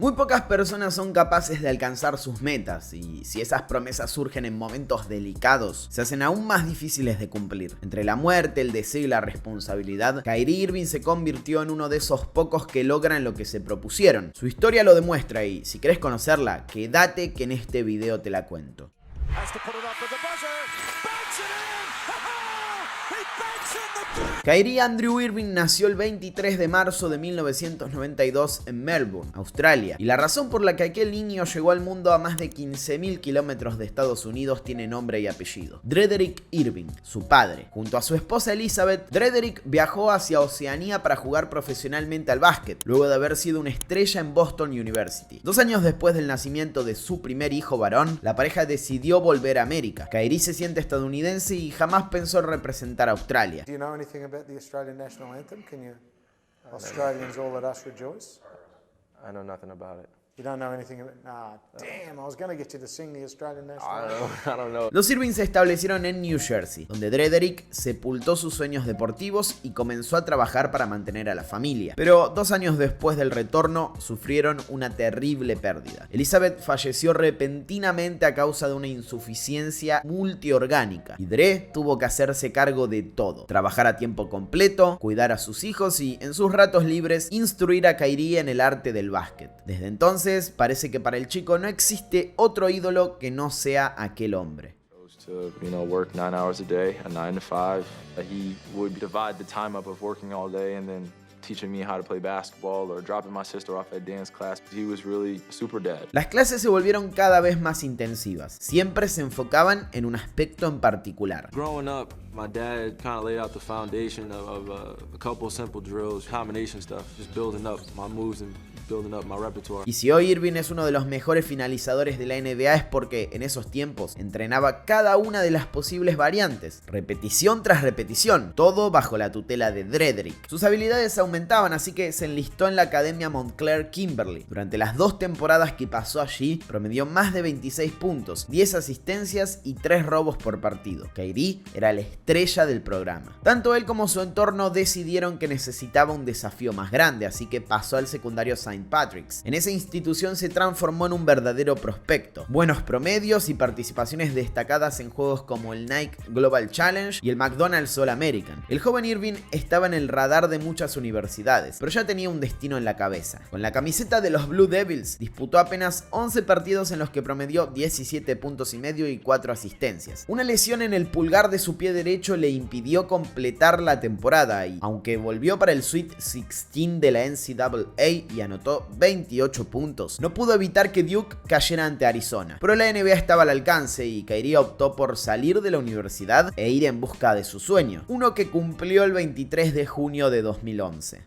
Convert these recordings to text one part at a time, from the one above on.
Muy pocas personas son capaces de alcanzar sus metas y si esas promesas surgen en momentos delicados, se hacen aún más difíciles de cumplir. Entre la muerte, el deseo y la responsabilidad, Kyrie Irving se convirtió en uno de esos pocos que logran lo que se propusieron. Su historia lo demuestra y si querés conocerla, quédate que en este video te la cuento. Kyrie Andrew Irving nació el 23 de marzo de 1992 en Melbourne, Australia, y la razón por la que aquel niño llegó al mundo a más de 15.000 kilómetros de Estados Unidos tiene nombre y apellido: Drederick Irving, su padre. Junto a su esposa Elizabeth, Drederick viajó hacia Oceanía para jugar profesionalmente al básquet, luego de haber sido una estrella en Boston University. 2 años después del nacimiento de su primer hijo varón, la pareja decidió volver a América. Kyrie se siente estadounidense y jamás pensó representar a Australia. Do you know anything about the Australian national anthem? Can you, Australians all let us rejoice? I know nothing about it. You don't know anything about, damn, I was going to get you to sing the Australian national anthem. I don't know. Los Irving se establecieron en New Jersey, donde Drederick sepultó sus sueños deportivos y comenzó a trabajar para mantener a la familia. Pero 2 años después del retorno, sufrieron una terrible pérdida. Elizabeth falleció repentinamente a causa de una insuficiencia multiorgánica, y Dre tuvo que hacerse cargo de todo: trabajar a tiempo completo, cuidar a sus hijos y, en sus ratos libres, instruir a Kyrie en el arte del básquet. Desde entonces, parece que para el chico no existe otro ídolo que no sea aquel hombre. To, work 9 hours a day, a 9 to 5. He would divide the time up of working all day and then teaching me how to play basketball or dropping my sister off at dance class. He was really a super dad. Las clases se volvieron cada vez más intensivas. Siempre se enfocaban en un aspecto en particular. Growing up, my dad kind of laid out the foundation of a couple simple drills, combination stuff, just building up my moves and building up my repertoire. Y si hoy Irving es uno de los mejores finalizadores de la NBA es porque en esos tiempos entrenaba cada una de las posibles variantes, repetición tras repetición, todo bajo la tutela de Drederick. Sus habilidades aumentaban, así que se enlistó en la Academia Montclair Kimberly. Durante las 2 temporadas que pasó allí, promedió más de 26 puntos, 10 asistencias y 3 robos por partido. Kyrie era la estrella del programa. Tanto él como su entorno decidieron que necesitaba un desafío más grande, así que pasó al secundario St. Patrick's. En esa institución se transformó en un verdadero prospecto. Buenos promedios y participaciones destacadas en juegos como el Nike Global Challenge y el McDonald's All American. El joven Irving estaba en el radar de muchas universidades, pero ya tenía un destino en la cabeza. Con la camiseta de los Blue Devils, disputó apenas 11 partidos en los que promedió 17 puntos y medio y 4 asistencias. Una lesión en el pulgar de su pie derecho le impidió completar la temporada y, aunque volvió para el Sweet 16 de la NCAA y anotó 28 puntos, no pudo evitar que Duke cayera ante Arizona. Pero la NBA estaba al alcance y Kyrie optó por salir de la universidad e ir en busca de su sueño, uno que cumplió el 23 de junio de 2011.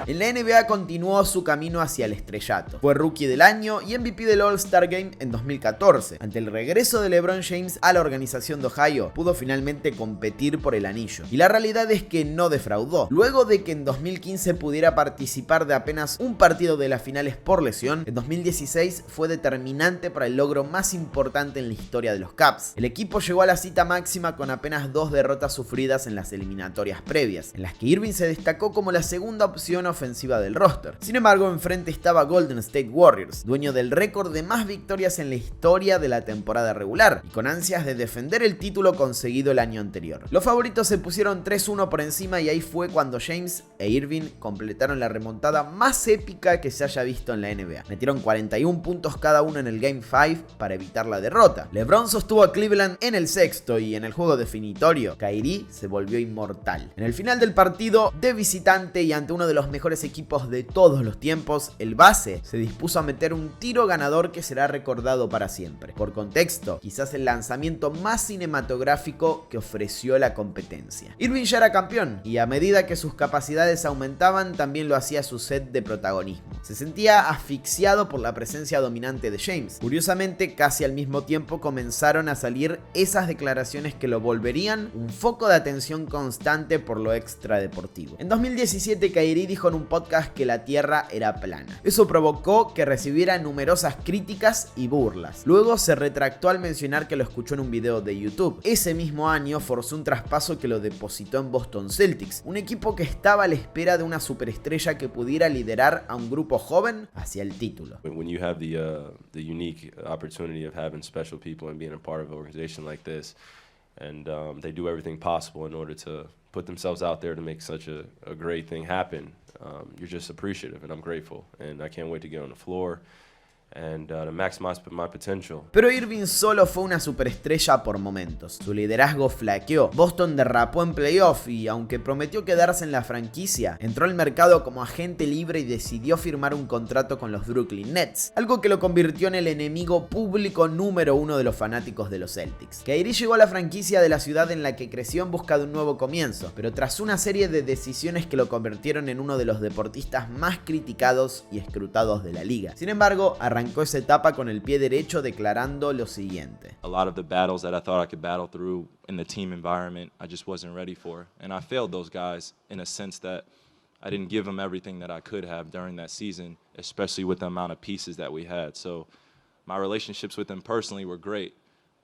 En la NBA continuó su camino hacia el estrellato. Fue Rookie del Año y MVP del All-Star Game en 2014. Ante el regreso de LeBron James a la organización de Ohio, pudo finalmente competir por el anillo. Y la realidad es que no defraudó. Luego de que en 2015 pudiera participar de apenas un partido de las finales por lesión, en 2016 fue determinante para el logro más importante en la historia de los Cavs. El equipo llegó a la cita máxima con apenas 2 derrotas sufridas en las eliminatorias previas, en las que Irving se destacó como la segunda opción ofensiva del roster. Sin embargo, enfrente estaba Golden State Warriors, dueño del récord de más victorias en la historia de la temporada regular, y con ansias de defender el título conseguido el año anterior. Los favoritos se pusieron 3-1 por encima y ahí fue cuando James e Irving completaron la remontada más épica que se haya visto en la NBA. Metieron 41 puntos cada uno en el Game 5 para evitar la derrota. LeBron sostuvo a Cleveland en el sexto y en el juego definitorio, Kyrie se volvió inmortal. En el final del partido, de visitante y ante uno de los mejores equipos de todos los tiempos, el base se dispuso a meter un tiro ganador que será recordado para siempre. Por contexto, quizás el lanzamiento más cinematográfico que ofreció la competencia. Irving ya era campeón y a medida que sus capacidades aumentaban, también lo hacía su set de protagonismo. Se sentía asfixiado por la presencia dominante de James. Curiosamente, casi al mismo tiempo comenzaron a salir esas declaraciones que lo volverían un foco de atención constante por lo extradeportivo. En 2017, Kyrie dijo en un un podcast que la Tierra era plana. Eso provocó que recibiera numerosas críticas y burlas. Luego se retractó al mencionar que lo escuchó en un video de YouTube. Ese mismo año forzó un traspaso que lo depositó en Boston Celtics, un equipo que estaba a la espera de una superestrella que pudiera liderar a un grupo joven hacia el título. When you have the unique opportunity of having special people and being a part of an organization like this, and they do everything possible in order to put themselves out there to make such a great thing happen, you're just appreciative, and I'm grateful, and I can't wait to get on the floor and to maximize my potential. Pero Irving solo fue una superestrella por momentos. Su liderazgo flaqueó. Boston derrapó en playoff y, aunque prometió quedarse en la franquicia, entró al mercado como agente libre y decidió firmar un contrato con los Brooklyn Nets, algo que lo convirtió en el enemigo público número uno de los fanáticos de los Celtics. Kyrie llegó a la franquicia de la ciudad en la que creció en busca de un nuevo comienzo, pero tras una serie de decisiones que lo convirtieron en uno de los deportistas más criticados y escrutados de la liga. Sin embargo, arrancó esa etapa con el pie derecho declarando lo siguiente. A lot of the battles that I thought I could battle through in the team environment, I just wasn't ready for. And I failed those guys in a sense that I didn't give them everything that I could have during that season, especially with the amount of pieces that we had. So my relationships with them personally were great.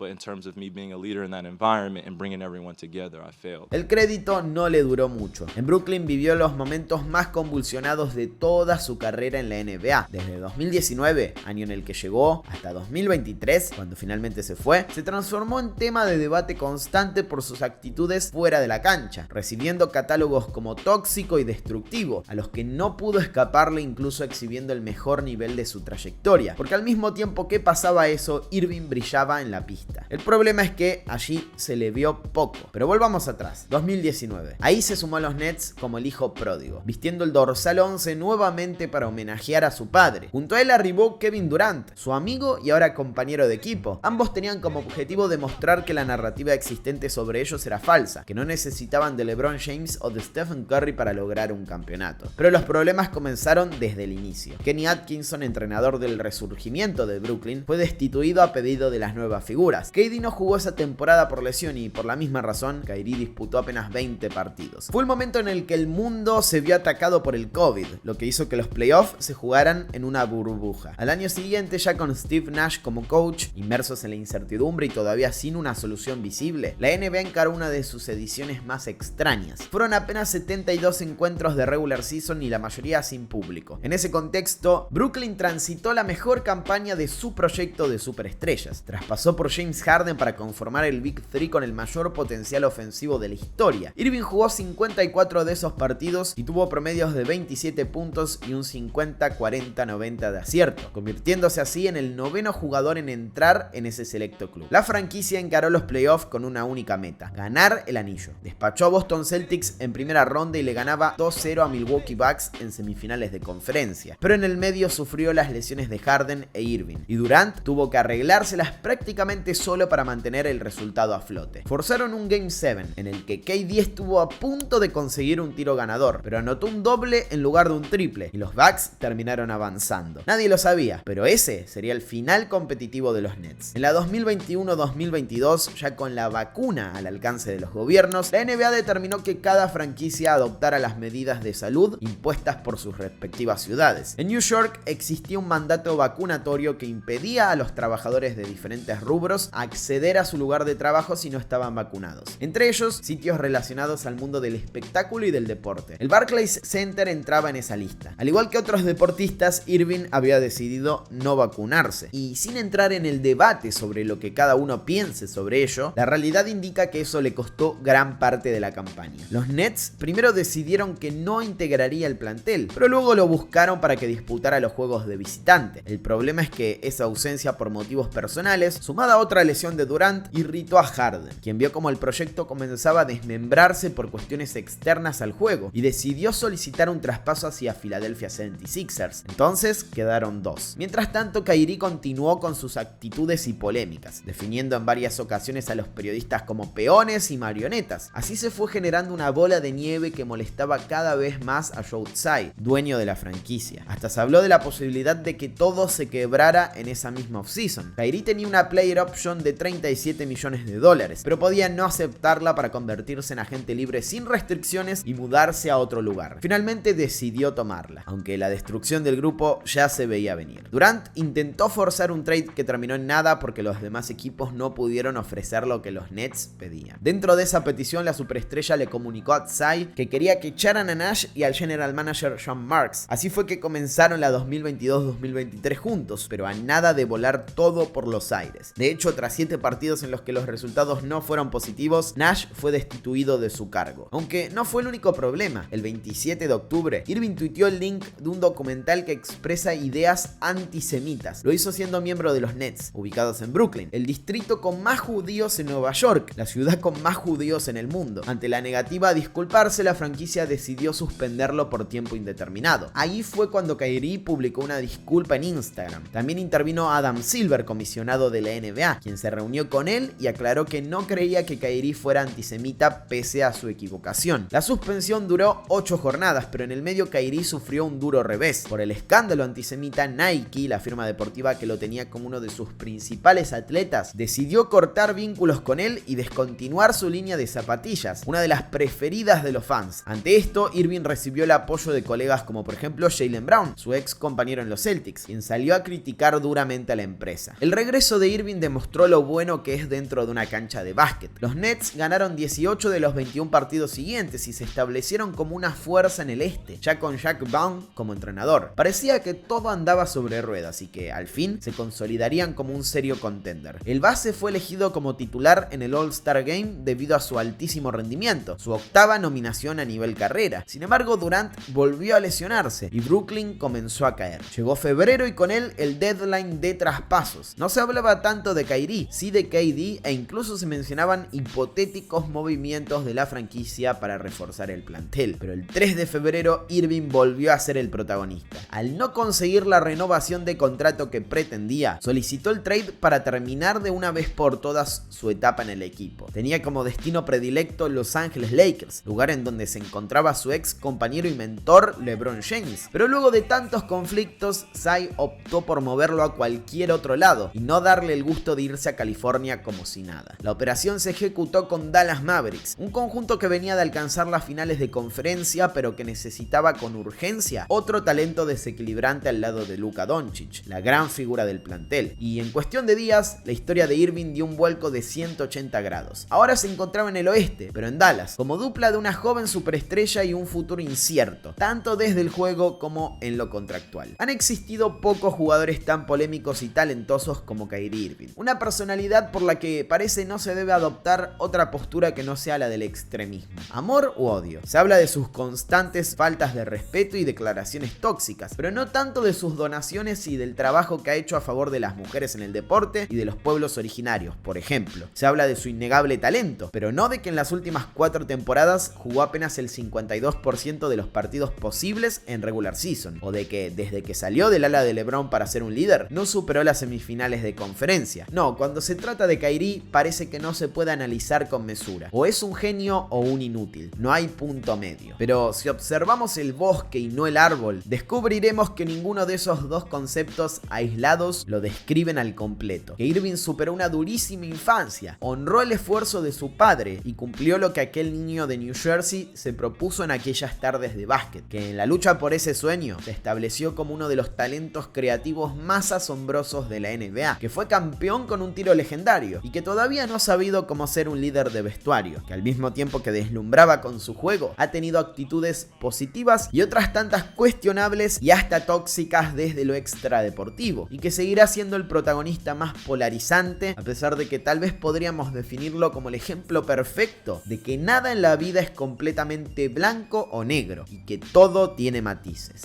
But in terms of me being a leader in that environment and bringing everyone together, I failed. El crédito no le duró mucho. En Brooklyn vivió los momentos más convulsionados de toda su carrera en la NBA. Desde 2019, año en el que llegó, hasta 2023, cuando finalmente se fue, se transformó en tema de debate constante por sus actitudes fuera de la cancha, recibiendo catálogos como tóxico y destructivo, a los que no pudo escaparle incluso exhibiendo el mejor nivel de su trayectoria, porque al mismo tiempo que pasaba eso, Irving brillaba en la pista. El problema es que allí se le vio poco. Pero volvamos atrás, 2019. Ahí se sumó a los Nets como el hijo pródigo, vistiendo el dorsal 11 nuevamente para homenajear a su padre. Junto a él arribó Kevin Durant, su amigo y ahora compañero de equipo. Ambos tenían como objetivo demostrar que la narrativa existente sobre ellos era falsa, que no necesitaban de LeBron James o de Stephen Curry para lograr un campeonato. Pero los problemas comenzaron desde el inicio. Kenny Atkinson, entrenador del resurgimiento de Brooklyn, fue destituido a pedido de las nuevas figuras. KD no jugó esa temporada por lesión y por la misma razón Kyrie disputó apenas 20 partidos. Fue el momento en el que el mundo se vio atacado por el COVID, lo que hizo que los playoffs se jugaran en una burbuja. Al año siguiente, ya con Steve Nash como coach, inmersos en la incertidumbre y todavía sin una solución visible, la NBA encaró una de sus ediciones más extrañas. Fueron apenas 72 encuentros de regular season y la mayoría sin público. En ese contexto, Brooklyn transitó la mejor campaña de su proyecto de superestrellas. Traspasó por James Harden para conformar el Big 3 con el mayor potencial ofensivo de la historia. Irving jugó 54 de esos partidos y tuvo promedios de 27 puntos y un 50-40-90 de acierto, convirtiéndose así en el noveno jugador en entrar en ese selecto club. La franquicia encaró los playoffs con una única meta: ganar el anillo. Despachó a Boston Celtics en primera ronda y le ganaba 2-0 a Milwaukee Bucks en semifinales de conferencia. Pero en el medio sufrió las lesiones de Harden e Irving, y Durant tuvo que arreglárselas prácticamente solo para mantener el resultado a flote. Forzaron un Game 7 en el que KD estuvo a punto de conseguir un tiro ganador, pero anotó un doble en lugar de un triple y los Bucks terminaron avanzando. Nadie lo sabía, pero ese sería el final competitivo de los Nets. En la 2021-2022, ya con la vacuna al alcance de los gobiernos, la NBA determinó que cada franquicia adoptara las medidas de salud impuestas por sus respectivas ciudades. En New York existía un mandato vacunatorio que impedía a los trabajadores de diferentes rubros acceder a su lugar de trabajo si no estaban vacunados. Entre ellos, sitios relacionados al mundo del espectáculo y del deporte. El Barclays Center entraba en esa lista. Al igual que otros deportistas, Irving había decidido no vacunarse. Y sin entrar en el debate sobre lo que cada uno piense sobre ello, la realidad indica que eso le costó gran parte de la campaña. Los Nets primero decidieron que no integraría el plantel, pero luego lo buscaron para que disputara los juegos de visitante. El problema es que esa ausencia por motivos personales, sumada a otra lesión de Durant, irritó a Harden, quien vio como el proyecto comenzaba a desmembrarse por cuestiones externas al juego y decidió solicitar un traspaso hacia Philadelphia 76ers. Entonces quedaron dos. Mientras tanto, Kyrie continuó con sus actitudes y polémicas, definiendo en varias ocasiones a los periodistas como peones y marionetas. Así se fue generando una bola de nieve que molestaba cada vez más a Joe Tsai, dueño de la franquicia. Hasta se habló de la posibilidad de que todo se quebrara en esa misma offseason. Kyrie tenía una player option option de $37 millones, pero podía no aceptarla para convertirse en agente libre sin restricciones y mudarse a otro lugar. Finalmente decidió tomarla, aunque la destrucción del grupo ya se veía venir. Durant intentó forzar un trade que terminó en nada porque los demás equipos no pudieron ofrecer lo que los Nets pedían. Dentro de esa petición, la superestrella le comunicó a Tsai que quería que echaran a Nash y al general manager Sean Marks. Así fue que comenzaron la 2022-2023 juntos, pero a nada de volar todo por los aires. De hecho, tras 7 partidos en los que los resultados no fueron positivos, Nash fue destituido de su cargo. Aunque no fue el único problema. El 27 de octubre, Irving tuiteó el link de un documental que expresa ideas antisemitas. Lo hizo siendo miembro de los Nets, ubicados en Brooklyn, el distrito con más judíos en Nueva York, la ciudad con más judíos en el mundo. Ante la negativa a disculparse, la franquicia decidió suspenderlo por tiempo indeterminado. Ahí fue cuando Kyrie publicó una disculpa en Instagram. También intervino Adam Silver, comisionado de la NBA, quien se reunió con él y aclaró que no creía que Kyrie fuera antisemita pese a su equivocación. La suspensión duró 8 jornadas, pero en el medio Kyrie sufrió un duro revés. Por el escándalo antisemita, Nike, la firma deportiva que lo tenía como uno de sus principales atletas, decidió cortar vínculos con él y descontinuar su línea de zapatillas, una de las preferidas de los fans. Ante esto, Irving recibió el apoyo de colegas como por ejemplo Jaylen Brown, su ex compañero en los Celtics, quien salió a criticar duramente a la empresa. El regreso de Irving demostró lo bueno que es dentro de una cancha de básquet. Los Nets ganaron 18 de los 21 partidos siguientes y se establecieron como una fuerza en el este, ya con Jack Vaughn como entrenador. Parecía que todo andaba sobre ruedas y que al fin se consolidarían como un serio contender. El base fue elegido como titular en el All-Star Game debido a su altísimo rendimiento, su 8ª nominación a nivel carrera. Sin embargo, Durant volvió a lesionarse y Brooklyn comenzó a caer. Llegó febrero y con él el deadline de traspasos. No se hablaba tanto de Kyrie, sí de KD, e incluso se mencionaban hipotéticos movimientos de la franquicia para reforzar el plantel. Pero el 3 de febrero Irving volvió a ser el protagonista. Al no conseguir la renovación de contrato que pretendía, solicitó el trade para terminar de una vez por todas su etapa en el equipo. Tenía como destino predilecto Los Ángeles Lakers, lugar en donde se encontraba su ex compañero y mentor LeBron James. Pero luego de tantos conflictos, Tsai optó por moverlo a cualquier otro lado y no darle el gusto de irse a California como si nada. La operación se ejecutó con Dallas Mavericks, un conjunto que venía de alcanzar las finales de conferencia, pero que necesitaba con urgencia otro talento desequilibrante al lado de Luka Doncic, la gran figura del plantel. Y en cuestión de días, la historia de Irving dio un vuelco de 180 grados. Ahora se encontraba en el oeste, pero en Dallas, como dupla de una joven superestrella y un futuro incierto, tanto desde el juego como en lo contractual. Han existido pocos jugadores tan polémicos y talentosos como Kyrie Irving, una personalidad por la que parece no se debe adoptar otra postura que no sea la del extremismo. Amor u odio. Se habla de sus constantes faltas de respeto y declaraciones tóxicas, pero no tanto de sus donaciones y del trabajo que ha hecho a favor de las mujeres en el deporte y de los pueblos originarios, por ejemplo. Se habla de su innegable talento, pero no de que en las últimas 4 temporadas jugó apenas el 52% de los partidos posibles en regular season, o de que desde que salió del ala de LeBron para ser un líder, no superó las semifinales de conferencia. No, cuando se trata de Kyrie, parece que no se puede analizar con mesura. O es un genio o un inútil, no hay punto medio. Pero si observamos el bosque y no el árbol, descubriremos que ninguno de esos dos conceptos aislados lo describen al completo. Que Irving superó una durísima infancia, honró el esfuerzo de su padre y cumplió lo que aquel niño de New Jersey se propuso en aquellas tardes de básquet, que en la lucha por ese sueño se estableció como uno de los talentos creativos más asombrosos de la NBA, que fue campeón con un tiro legendario y que todavía no ha sabido cómo ser un líder de vestuario, que al mismo tiempo que deslumbraba con su juego, ha tenido actitudes positivas y otras tantas cuestionables y hasta tóxicas desde lo extradeportivo, y que seguirá siendo el protagonista más polarizante, a pesar de que tal vez podríamos definirlo como el ejemplo perfecto de que nada en la vida es completamente blanco o negro y que todo tiene matices.